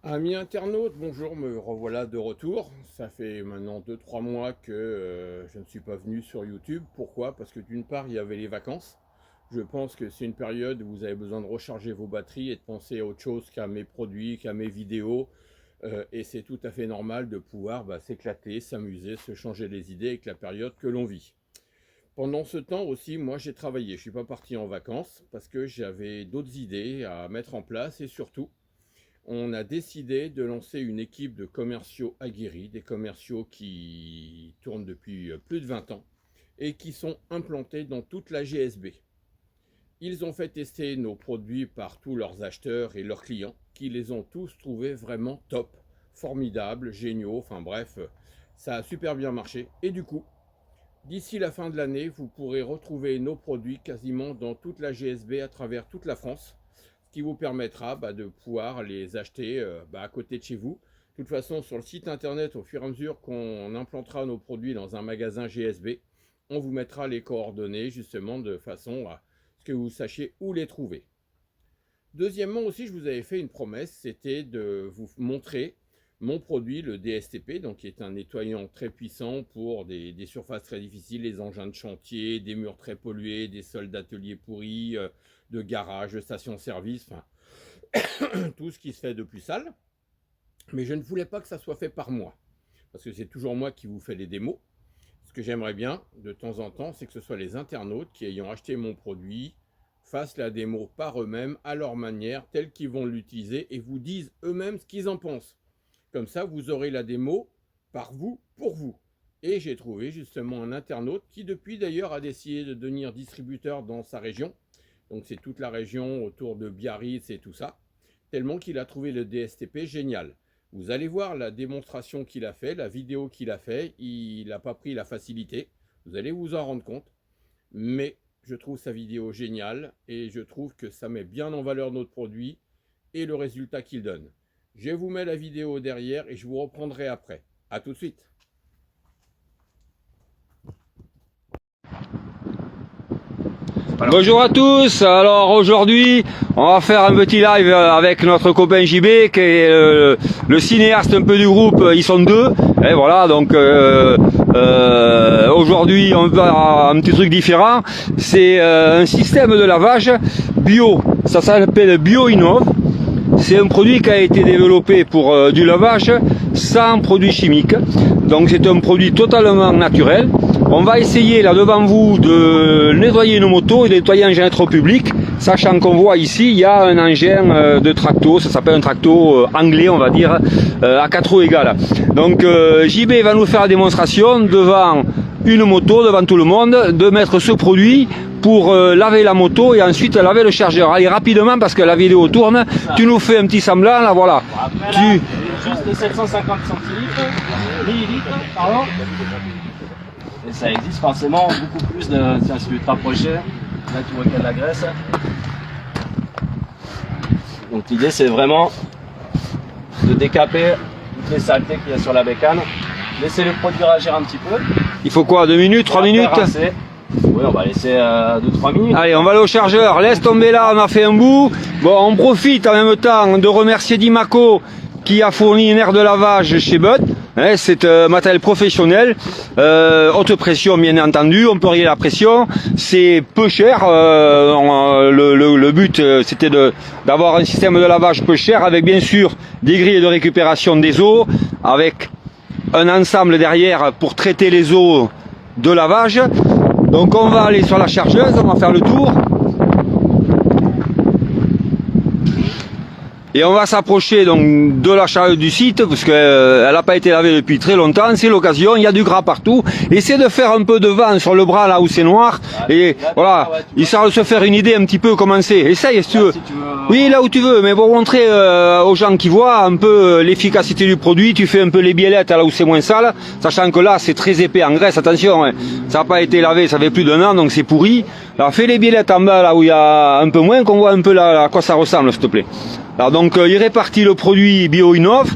Amis internautes, bonjour, me revoilà de retour. Ça fait maintenant 2-3 mois que je ne suis pas venu sur YouTube. Pourquoi? Parce que d'une part, il y avait les vacances. Je pense que c'est une période où vous avez besoin de recharger vos batteries et de penser à autre chose qu'à mes produits, qu'à mes vidéos. Et c'est tout à fait normal de pouvoir s'éclater, s'amuser, se changer les idées avec la période que l'on vit. Pendant ce temps aussi, moi j'ai travaillé. Je ne suis pas parti en vacances parce que j'avais d'autres idées à mettre en place et surtout, on a décidé de lancer une équipe de commerciaux aguerris, des commerciaux qui tournent depuis plus de 20 ans et qui sont implantés dans toute la GSB. Ils ont fait tester nos produits par tous leurs acheteurs et leurs clients qui les ont tous trouvés vraiment top, formidables, géniaux, enfin bref, ça a super bien marché. Et du coup, d'ici la fin de l'année, vous pourrez retrouver nos produits quasiment dans toute la GSB à travers toute la France, qui vous permettra de pouvoir les acheter à côté de chez vous. De toute façon, sur le site internet, au fur et à mesure qu'on implantera nos produits dans un magasin GSB, on vous mettra les coordonnées justement de façon à ce que vous sachiez où les trouver. Deuxièmement aussi, je vous avais fait une promesse, c'était de vous montrer mon produit, le DSTP, donc qui est un nettoyant très puissant pour des surfaces très difficiles, les engins de chantier, des murs très pollués, des sols d'ateliers pourris, de garages, de stations-service, enfin tout ce qui se fait de plus sale. Mais je ne voulais pas que ça soit fait par moi, parce que c'est toujours moi qui vous fais les démos. Ce que j'aimerais bien, de temps en temps, c'est que ce soit les internautes qui, ayant acheté mon produit, fassent la démo par eux-mêmes, à leur manière, telle qu'ils vont l'utiliser, et vous disent eux-mêmes ce qu'ils en pensent. Comme ça, vous aurez la démo par vous, pour vous. Et j'ai trouvé justement un internaute qui, depuis d'ailleurs, a décidé de devenir distributeur dans sa région. Donc c'est toute la région autour de Biarritz et tout ça. Tellement qu'il a trouvé le DSTP génial. Vous allez voir la démonstration qu'il a fait, la vidéo qu'il a fait. Il n'a pas pris la facilité. Vous allez vous en rendre compte. Mais je trouve sa vidéo géniale et je trouve que ça met bien en valeur notre produit et le résultat qu'il donne. Je vous mets la vidéo derrière et je vous reprendrai après. A tout de suite. Bonjour à tous, alors aujourd'hui on va faire un petit live avec notre copain JB qui est le cinéaste un peu du groupe, ils sont deux, et voilà donc aujourd'hui on va faire un petit truc différent, c'est un système de lavage bio, ça s'appelle BioInnov. C'est un produit qui a été développé pour du lavage sans produits chimiques. Donc c'est un produit totalement naturel. On va essayer là devant vous de nettoyer nos motos et de nettoyer un engin électropublic, sachant qu'on voit ici il y a un engin de tracto, ça s'appelle un tracto anglais on va dire, à 4 roues égales. Donc JB va nous faire la démonstration devant une moto, devant tout le monde, de mettre ce produit pour laver la moto et ensuite laver le chargeur. Allez rapidement parce que la vidéo tourne, tu nous fais un petit semblant là, voilà. Après, juste 750 millilitres, pardon. Et ça existe forcément beaucoup plus de. Tiens, si tu veux te rapprocher, là tu vois qu'il y a de la graisse. Donc l'idée c'est vraiment de décaper toutes les saletés qu'il y a sur la bécane. Laisser le produit réagir un petit peu. Il faut quoi, 2 minutes, 3 minutes? Oui, on va laisser 2-3 minutes. Allez, on va aller au chargeur. Laisse tomber là, on a fait un bout. Bon, on profite en même temps de remercier Dimaco qui a fourni une aire de lavage chez Bud. C'est un matériel professionnel, haute pression bien entendu, on peut régler la pression, c'est peu cher, le but c'était d'avoir un système de lavage peu cher avec bien sûr des grilles de récupération des eaux, avec un ensemble derrière pour traiter les eaux de lavage. Donc on va aller sur la chargeuse, on va faire le tour. Et on va s'approcher donc de la chargeuse du site parce qu'elle n'a pas été lavée depuis très longtemps, c'est l'occasion, il y a du gras partout. Essayez de faire un peu de vent sur le bras là où c'est noir. Et voilà, histoire de se faire une idée un petit peu comment c'est. Essaye si tu veux. Oui, là où tu veux, mais pour montrer aux gens qui voient un peu l'efficacité du produit, tu fais un peu les biellettes là où c'est moins sale, sachant que là c'est très épais en graisse, attention, hein. Ça n'a pas été lavé, ça fait plus d'1 an donc c'est pourri. Alors fais les biellettes en bas là où il y a un peu moins, qu'on voit un peu là à quoi ça ressemble s'il te plaît. Alors donc il répartit le produit BioInnov,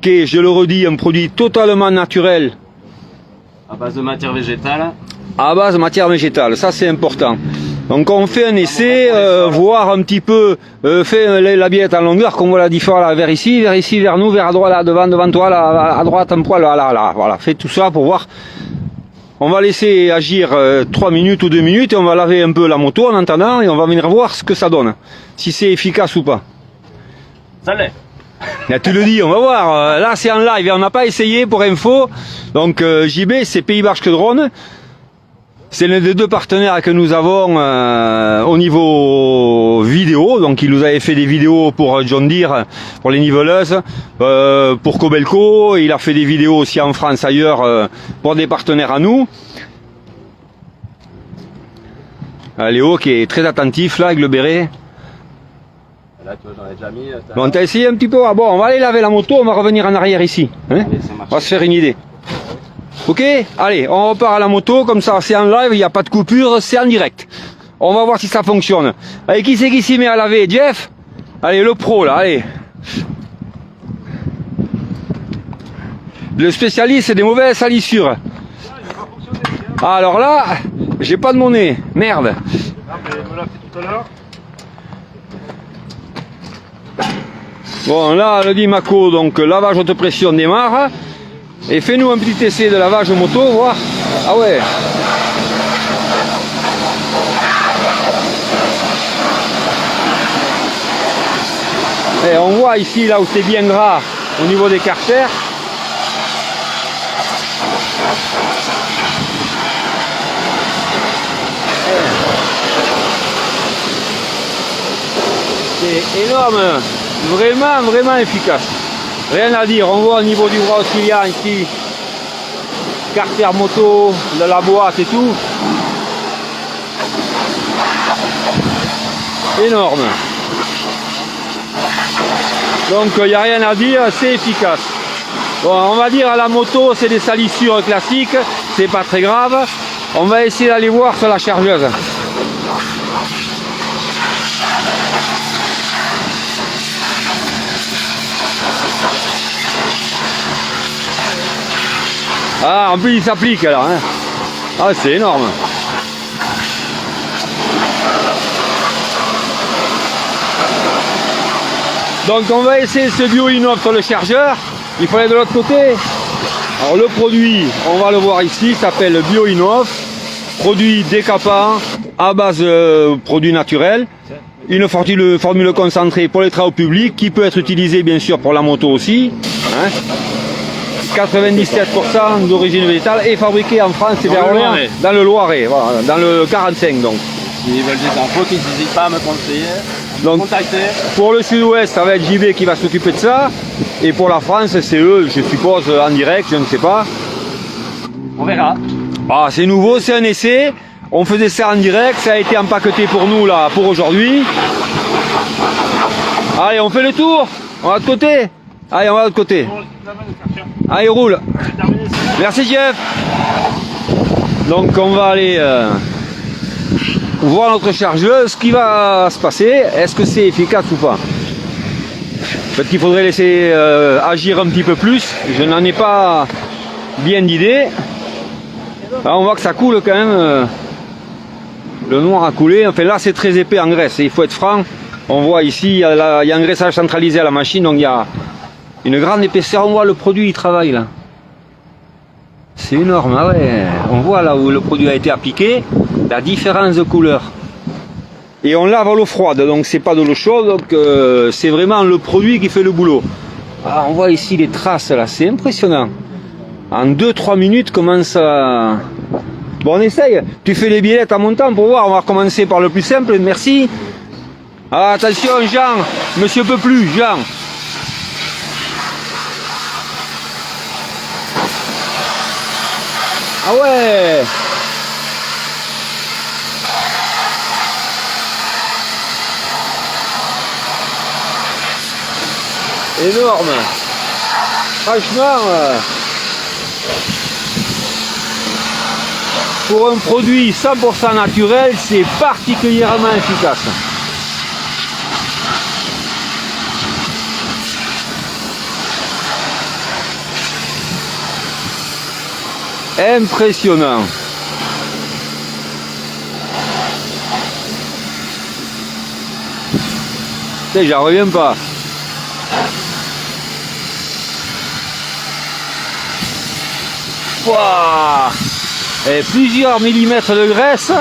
qui est, je le redis, un produit totalement naturel. À base de matière végétale. À base de matière végétale, ça c'est important. Donc on fait un essai, voir un petit peu, fait la biellette en longueur, qu'on voit la différence là, vers ici, vers nous, vers à droite, là, devant toi, là, à droite un poil, là, voilà, fait tout ça pour voir. On va laisser agir 3 minutes ou 2 minutes et on va laver un peu la moto en attendant et on va venir voir ce que ça donne, si c'est efficace ou pas. Ça l'est. Là, tu le dis, on va voir. Là c'est en live et on n'a pas essayé pour info. Donc JB, c'est Pays Basque Drone. C'est l'un des 2 partenaires que nous avons au niveau vidéo. Donc il nous avait fait des vidéos pour John Deere, pour les niveleuses, pour Kobelco. Il a fait des vidéos aussi en France, ailleurs, pour des partenaires à nous. Léo qui est très attentif là avec le béret. Là, tu vois, j'en ai déjà mis. Bon, t'as essayé un petit peu. Ah bon, on va aller laver la moto, on va revenir en arrière ici. Hein, Allez, ça marche. on va se faire une idée. Ok, allez, on repart à la moto, comme ça c'est en live, il n'y a pas de coupure, c'est en direct. On va voir si ça fonctionne. Allez, qui c'est qui s'y met à laver? Jeff? Allez, le pro là, allez. Le spécialiste des mauvaises salissures. Ah, alors là, j'ai pas de monnaie, merde. Bon, là, le dit Mako, donc lavage haute pression démarre. Et fais-nous un petit essai de lavage moto, voir. Ah ouais. Et on voit ici, là où c'est bien gras, au niveau des carters. C'est énorme, vraiment efficace. Rien à dire, on voit au niveau du bras oscillant ici, carter moto, de la boîte et tout. Énorme. Donc il n'y a rien à dire, c'est efficace. Bon, on va dire à la moto, c'est des salissures classiques, c'est pas très grave. On va essayer d'aller voir sur la chargeuse. Ah, en plus il s'applique alors, hein. Ah, c'est énorme. Donc on va essayer ce bio-innov sur le chargeur. Il faut aller de l'autre côté. Alors le produit, on va le voir ici, s'appelle bio-innov. Produit décapant à base de produits naturels. Une formule concentrée pour les travaux publics qui peut être utilisée bien sûr pour la moto aussi. Hein. 97% d'origine végétale et fabriqué en France et dans le Loiret, voilà, dans le 45 donc. S'ils veulent des infos, qu'ils n'hésitent pas à me conseiller, à me contacter. Pour le sud-ouest, ça va être JB qui va s'occuper de ça. Et pour la France, c'est eux, je suppose, en direct, je ne sais pas. On verra. Ah, c'est nouveau, c'est un essai. On faisait ça en direct, ça a été empaqueté pour nous là, pour aujourd'hui. Allez, on fait le tour. On va de l'autre côté. Allez, on va de l'autre côté. Allez, roule. Merci Jeff. Donc on va aller voir notre chargeuse, ce qui va se passer. Est-ce que c'est efficace ou pas? Peut-être qu'il faudrait laisser agir un petit peu plus. Je n'en ai pas bien d'idée. On voit que ça coule quand même. Le noir a coulé. Enfin là c'est très épais en graisse. Il faut être franc. On voit ici, il y a un graissage centralisé à la machine. Donc il y a une grande épaisseur. On voit le produit, il travaille là. C'est énorme, ah ouais. On voit là où le produit a été appliqué, la différence de couleur. Et on lave à l'eau froide, donc c'est pas de l'eau chaude, donc c'est vraiment le produit qui fait le boulot. Ah, on voit ici les traces là, c'est impressionnant. En 2-3 minutes, comment ça... Bon, on essaye. Tu fais les billettes en montant pour voir. On va commencer par le plus simple, merci. Ah, attention Jean, monsieur peut plus, Jean. Ah ouais. Énorme. Franchement, pour un produit 100% naturel, c'est particulièrement efficace. Impressionnant. sais, j'en reviens pas. Ouah. Et plusieurs millimètres de graisse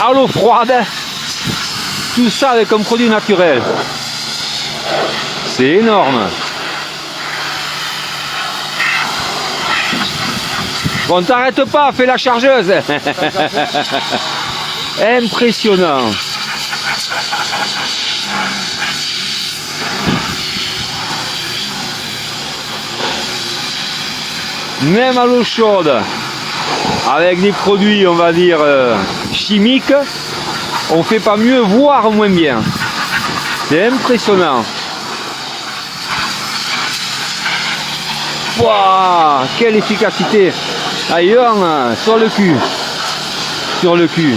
à l'eau froide. Tout ça avec un produit naturel. C'est énorme. Bon, t'arrête pas, fais la chargeuse. Impressionnant. Même à l'eau chaude, avec des produits, on va dire, chimiques, on fait pas mieux, voire moins bien. C'est impressionnant. Waouh, quelle efficacité. Ailleurs, sur le cul. Sur le cul.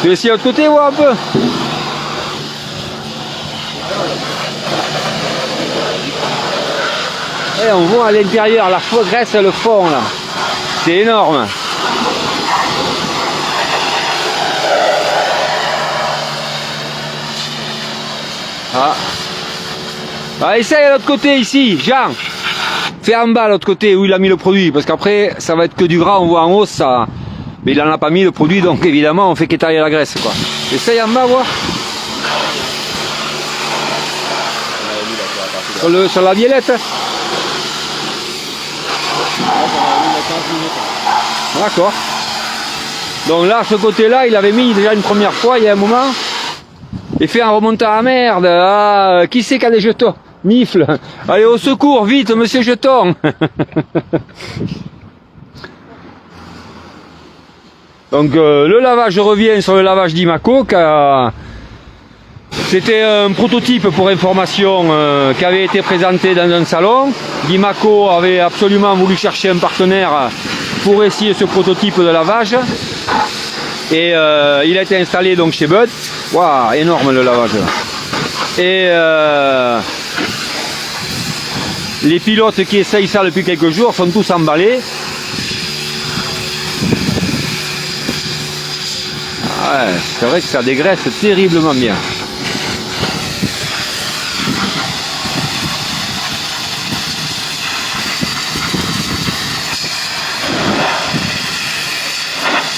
Tu veux essayer de l'autre côté, voir un peu? Et on voit à l'intérieur la graisse et le fond là. C'est énorme. Ah. Ah, essaye à l'autre côté ici, Jean. Fais en bas à l'autre côté où il a mis le produit, parce qu'après ça va être que du gras, on voit en haut ça. Mais il en a pas mis le produit, donc évidemment on fait qu'étaler la graisse quoi. Essaye en bas, voir. Sur la violette. D'accord. Donc là, ce côté-là, il avait mis déjà une première fois, il y a un moment. Et fait un remontant à merde. Ah, qui c'est qui a des jetons? Mifle. Allez, au secours, vite, monsieur jeton. Donc le lavage, je reviens sur le lavage d'Imaco. C'était un prototype pour information qui avait été présenté dans un salon. Dimaco avait absolument voulu chercher un partenaire pour essayer ce prototype de lavage. Et il a été installé donc chez Bud. Waouh, énorme le lavage. Et les pilotes qui essayent ça depuis quelques jours sont tous emballés. Ouais, c'est vrai que ça dégraisse terriblement bien.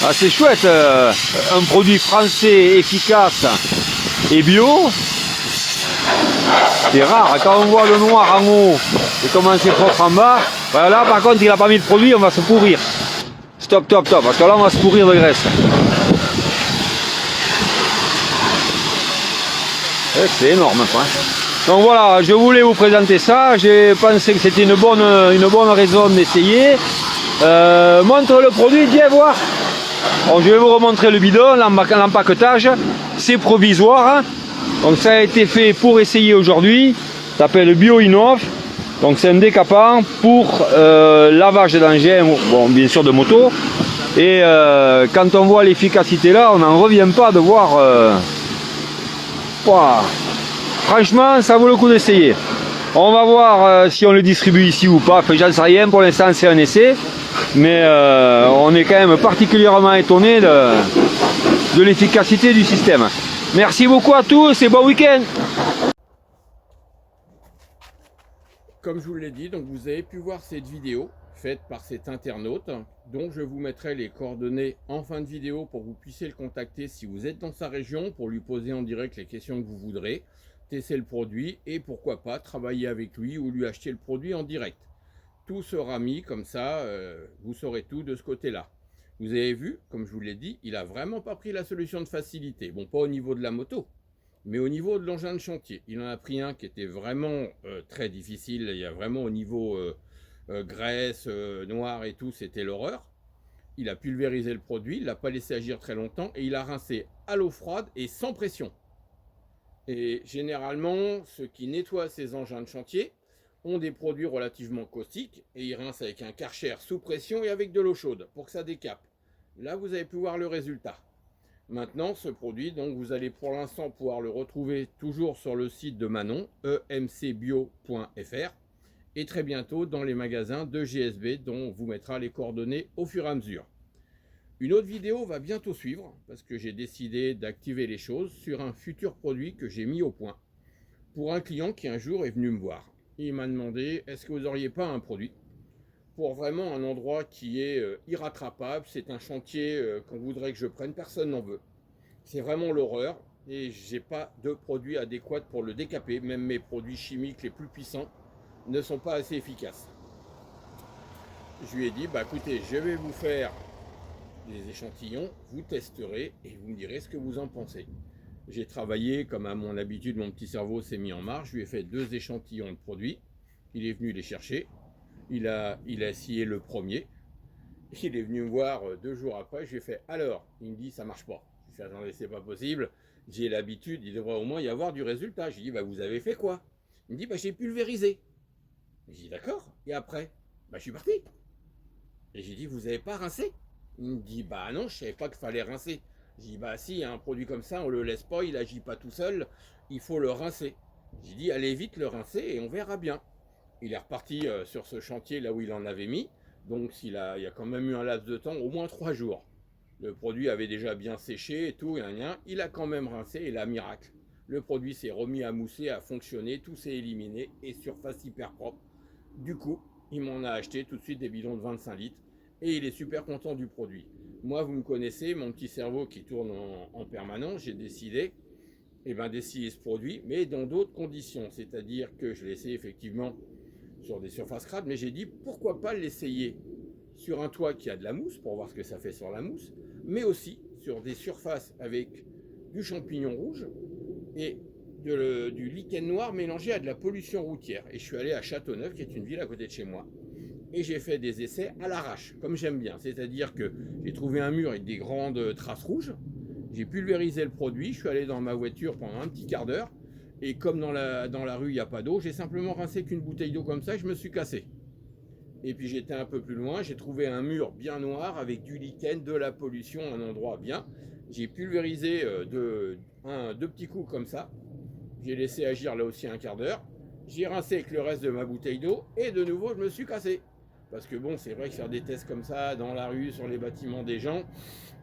Ah, c'est chouette, un produit français efficace et bio. C'est rare, quand on voit le noir en haut et comment c'est propre en bas, voilà, par contre il n'a pas mis de produit, on va se pourrir. Stop, stop, stop, parce que là on va se pourrir de graisse. C'est énorme quoi. Donc voilà, je voulais vous présenter ça, j'ai pensé que c'était une bonne raison d'essayer. Montre le produit, viens voir. Bon, je vais vous remontrer le bidon, l'empaquetage, c'est provisoire. Donc ça a été fait pour essayer aujourd'hui. Ça s'appelle BioInnov. Donc c'est un décapant pour lavage d'engins, bon bien sûr de moto. Et quand on voit l'efficacité là, on n'en revient pas de voir. Wow. Franchement, ça vaut le coup d'essayer. On va voir si on le distribue ici ou pas. Enfin, j'en sais rien, pour l'instant c'est un essai. Mais on est quand même particulièrement étonné de l'efficacité du système. Merci beaucoup à tous et bon week-end. Comme je vous l'ai dit, donc vous avez pu voir cette vidéo faite par cet internaute. Donc je vous mettrai les coordonnées en fin de vidéo pour que vous puissiez le contacter si vous êtes dans sa région, pour lui poser en direct les questions que vous voudrez, tester le produit et pourquoi pas travailler avec lui ou lui acheter le produit en direct. Tout sera mis comme ça, vous saurez tout de ce côté-là. Vous avez vu, comme je vous l'ai dit, il n'a vraiment pas pris la solution de facilité. Bon, pas au niveau de la moto, mais au niveau de l'engin de chantier. Il en a pris un qui était vraiment très difficile. Il y a vraiment au niveau graisse, noir et tout, c'était l'horreur. Il a pulvérisé le produit, il ne l'a pas laissé agir très longtemps et il a rincé à l'eau froide et sans pression. Et généralement, ceux qui nettoient ces engins de chantier ont des produits relativement caustiques et ils rincent avec un Karcher sous pression et avec de l'eau chaude pour que ça décape. Là, vous avez pu voir le résultat. Maintenant, ce produit, donc vous allez pour l'instant pouvoir le retrouver toujours sur le site de Manon, emcbio.fr, et très bientôt dans les magasins de GSB dont on vous mettra les coordonnées au fur et à mesure. Une autre vidéo va bientôt suivre parce que j'ai décidé d'activer les choses sur un futur produit que j'ai mis au point pour un client qui un jour est venu me voir. Il m'a demandé, est-ce que vous n'auriez pas un produit pour vraiment un endroit qui est irrattrapable, c'est un chantier qu'on voudrait que je prenne, personne n'en veut. C'est vraiment l'horreur et j'ai pas de produit adéquat pour le décaper, même mes produits chimiques les plus puissants ne sont pas assez efficaces. Je lui ai dit, bah écoutez, je vais vous faire des échantillons, vous testerez et vous me direz ce que vous en pensez. J'ai travaillé, comme à mon habitude, mon petit cerveau s'est mis en marche, je lui ai fait 2 échantillons de produits, il est venu les chercher, il a essayé le premier, il est venu me voir 2 jours après, je lui ai fait, alors, il me dit, ça marche pas. Je lui ai fait, attendez, c'est pas possible, j'ai l'habitude, il devrait au moins y avoir du résultat. Je lui ai dit, bah vous avez fait quoi? Il me dit, bah j'ai pulvérisé. J'ai dit, d'accord, et après? Bah je suis parti. Et j'ai dit, vous n'avez pas rincé? Il me dit, bah non, je savais pas qu'il fallait rincer. J'ai dit, bah si, un produit comme ça, on le laisse pas, il agit pas tout seul, il faut le rincer. J'ai dit, allez vite le rincer et on verra bien. Il est reparti sur ce chantier là où il en avait mis, donc il y a quand même eu un laps de temps, au moins 3 jours. Le produit avait déjà bien séché et tout, il a quand même rincé et là, miracle. Le produit s'est remis à mousser, à fonctionner, tout s'est éliminé et surface hyper propre. Du coup, il m'en a acheté tout de suite des bidons de 25 litres et il est super content du produit. Moi, vous me connaissez, mon petit cerveau qui tourne en permanence, j'ai décidé d'essayer ce produit, mais dans d'autres conditions. C'est-à-dire que je l'ai essayé effectivement sur des surfaces crades, mais j'ai dit pourquoi pas l'essayer sur un toit qui a de la mousse, pour voir ce que ça fait sur la mousse, mais aussi sur des surfaces avec du champignon rouge et du lichen noir mélangé à de la pollution routière. Et je suis allé à Châteauneuf, qui est une ville à côté de chez moi, et j'ai fait des essais à l'arrache, comme j'aime bien. C'est-à-dire que j'ai trouvé un mur avec des grandes traces rouges, j'ai pulvérisé le produit, je suis allé dans ma voiture pendant un petit quart d'heure, et comme dans la rue il n'y a pas d'eau, j'ai simplement rincé qu'une bouteille d'eau comme ça et je me suis cassé. Et puis j'étais un peu plus loin, j'ai trouvé un mur bien noir avec du lichen, de la pollution, un endroit bien. J'ai pulvérisé 2 petits coups comme ça. J'ai laissé agir là aussi un quart d'heure. J'ai rincé avec le reste de ma bouteille d'eau et de nouveau je me suis cassé. Parce que bon, c'est vrai que faire des tests comme ça dans la rue, sur les bâtiments des gens,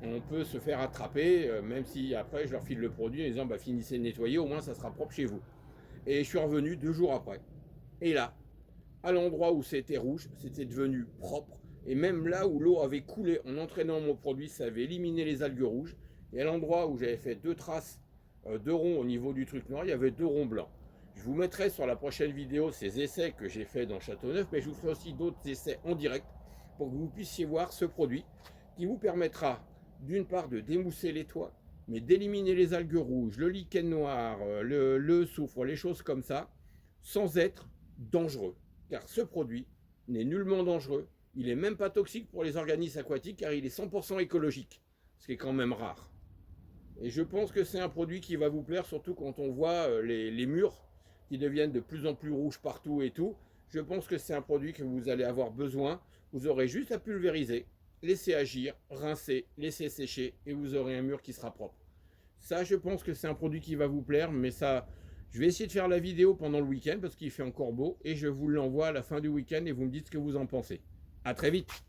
on peut se faire attraper, même si après je leur file le produit en disant bah finissez de nettoyer, au moins ça sera propre chez vous. Et je suis revenu 2 jours après. Et là, à l'endroit où c'était rouge, c'était devenu propre. Et même là où l'eau avait coulé en entraînant mon produit, ça avait éliminé les algues rouges. Et à l'endroit où j'avais fait 2 traces de ronds au niveau du truc noir, il y avait 2 ronds blancs. Je vous mettrai sur la prochaine vidéo ces essais que j'ai fait dans Châteauneuf, mais je vous ferai aussi d'autres essais en direct pour que vous puissiez voir ce produit qui vous permettra d'une part de démousser les toits, mais d'éliminer les algues rouges, le lichen noir, le soufre, les choses comme ça, sans être dangereux. Car ce produit n'est nullement dangereux, il n'est même pas toxique pour les organismes aquatiques car il est 100% écologique, ce qui est quand même rare. Et je pense que c'est un produit qui va vous plaire, surtout quand on voit les murs qui deviennent de plus en plus rouges partout et tout. Je pense que c'est un produit que vous allez avoir besoin. Vous aurez juste à pulvériser, laisser agir, rincer, laisser sécher et vous aurez un mur qui sera propre. Ça, je pense que c'est un produit qui va vous plaire, mais ça, je vais essayer de faire la vidéo pendant le week-end parce qu'il fait encore beau et je vous l'envoie à la fin du week-end et vous me dites ce que vous en pensez. À très vite!